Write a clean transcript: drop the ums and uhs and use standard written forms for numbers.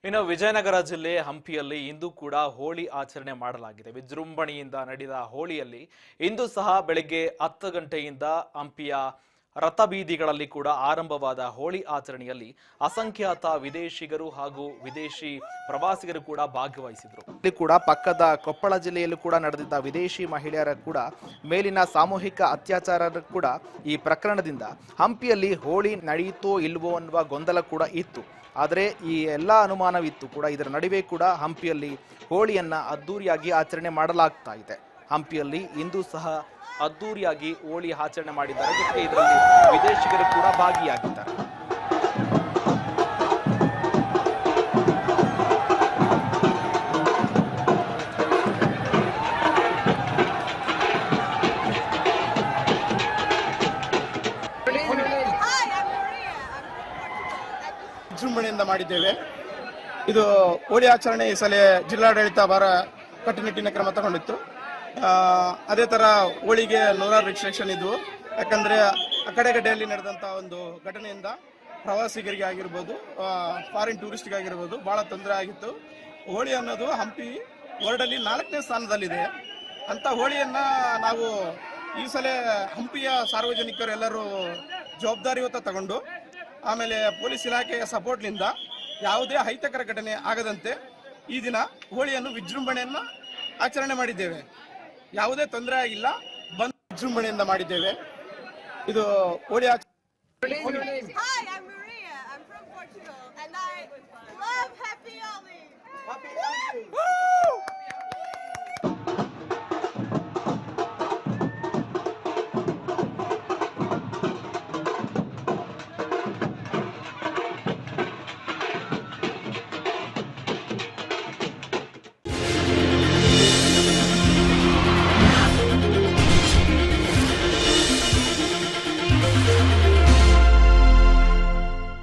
ಇನ್ನು ವಿಜಯನಗರ ಜಿಲ್ಲೆ ಹಂಪಿಯಲ್ಲಿ ಇಂದು ಕೂಡ ಹೋಳಿ ಆಚರಣೆ ಮಾಡಲಾಗಿದೆ. ವಿಜೃಂಭಣೆಯಿಂದ ನಡೆದ ಹೋಳಿಯಲ್ಲಿ ಇಂದು ಸಹ ಬೆಳಗ್ಗೆ 10 ಗಂಟೆಯಿಂದ ಹಂಪಿಯ ರಥಬೀದಿಗಳಲ್ಲಿ ಕೂಡ ಆರಂಭವಾದ ಹೋಳಿ ಆಚರಣೆಯಲ್ಲಿ ಅಸಂಖ್ಯಾತ ವಿದೇಶಿಗರು ಹಾಗೂ ವಿದೇಶಿ ಪ್ರವಾಸಿಗರು ಕೂಡ ಭಾಗವಹಿಸಿದರು. ಇಲ್ಲಿ ಕೂಡ ಪಕ್ಕದ ಕೊಪ್ಪಳ ಜಿಲ್ಲೆಯಲ್ಲೂ ಕೂಡ ನಡೆದಿದ್ದ ವಿದೇಶಿ ಮಹಿಳೆಯರ ಕೂಡ ಮೇಲಿನ ಸಾಮೂಹಿಕ ಅತ್ಯಾಚಾರ ಕೂಡ ಈ ಪ್ರಕರಣದಿಂದ ಹಂಪಿಯಲ್ಲಿ ಹೋಳಿ ನಡೆಯಿತೋ ಇಲ್ವೋ ಅನ್ನುವ ಗೊಂದಲ ಕೂಡ ಇತ್ತು. ಆದರೆ ಈ ಎಲ್ಲ ಅನುಮಾನವಿತ್ತು ಕೂಡ ಇದರ ನಡುವೆ ಕೂಡ ಹಂಪಿಯಲ್ಲಿ ಹೋಳಿಯನ್ನ ಅದ್ದೂರಿಯಾಗಿ ಆಚರಣೆ ಮಾಡಲಾಗ್ತಾ ಇದೆ. ಹಂಪಿಯಲ್ಲಿ ಇಂದು ಸಹ ಅದ್ದೂರಿಯಾಗಿ ಹೋಳಿ ಆಚರಣೆ ಮಾಡಿದ್ದಾರೆ. ಜೊತೆಗೆ ಇದರಲ್ಲಿ ವಿದೇಶಿಗರು ಕೂಡ ಭಾಗಿಯಾಗಿದ್ದಾರೆ. ವಿಜೃಂಭಣೆಯಿಂದ ಮಾಡಿದ್ದೇವೆ. ಇದು ಹೋಳಿ ಆಚರಣೆ ಈ ಸಲ ಜಿಲ್ಲಾಡಳಿತ ಬಹಳ ಕಟ್ಟುನಿಟ್ಟಿನ ಕ್ರಮ ತಗೊಂಡಿತ್ತು. ಅದೇ ತರ ಹೋಳಿಗೆ ನೂರಾರು ರಿಸ್ಟ್ರಿಕ್ಷನ್ ಇದ್ವು. ಯಾಕಂದ್ರೆ ಆ ಕಡೆಗಡ್ಡೆಯಲ್ಲಿ ನಡೆದಂತ ಒಂದು ಘಟನೆಯಿಂದ ಪ್ರವಾಸಿಗರಿಗೆ ಆಗಿರ್ಬೋದು, ಫಾರಿನ್ ಟೂರಿಸ್ಟ್ಗೆ ಆಗಿರ್ಬೋದು ಬಹಳ ತೊಂದರೆ ಆಗಿತ್ತು. ಹೋಳಿ ಅನ್ನೋದು ಹಂಪಿ ವರ್ಲ್ಡ್ ಅಲ್ಲಿ 4ನೇ ಸ್ಥಾನದಲ್ಲಿದೆ. ಅಂತ ಹೋಳಿಯನ್ನ ನಾವು ಈ ಸಲ ಹಂಪಿಯ ಸಾರ್ವಜನಿಕರು ಎಲ್ಲರೂ ಜವಾಬ್ದಾರಿಯುತ ತಗೊಂಡು, ಆಮೇಲೆ ಪೊಲೀಸ್ ಇಲಾಖೆಯ ಸಪೋರ್ಟ್ನಿಂದ ಯಾವುದೇ ಅಹಿತಕರ ಘಟನೆ ಆಗದಂತೆ ಈ ದಿನ ಹೋಳಿಯನ್ನು ವಿಜೃಂಭಣೆಯನ್ನು ಆಚರಣೆ ಮಾಡಿದ್ದೇವೆ. ಯಾವುದೇ ತೊಂದರೆ ಆಗಿಲ್ಲ, ವಿಜೃಂಭಣೆಯಿಂದ ಮಾಡಿದ್ದೇವೆ. ಇದು ಹೋಳಿ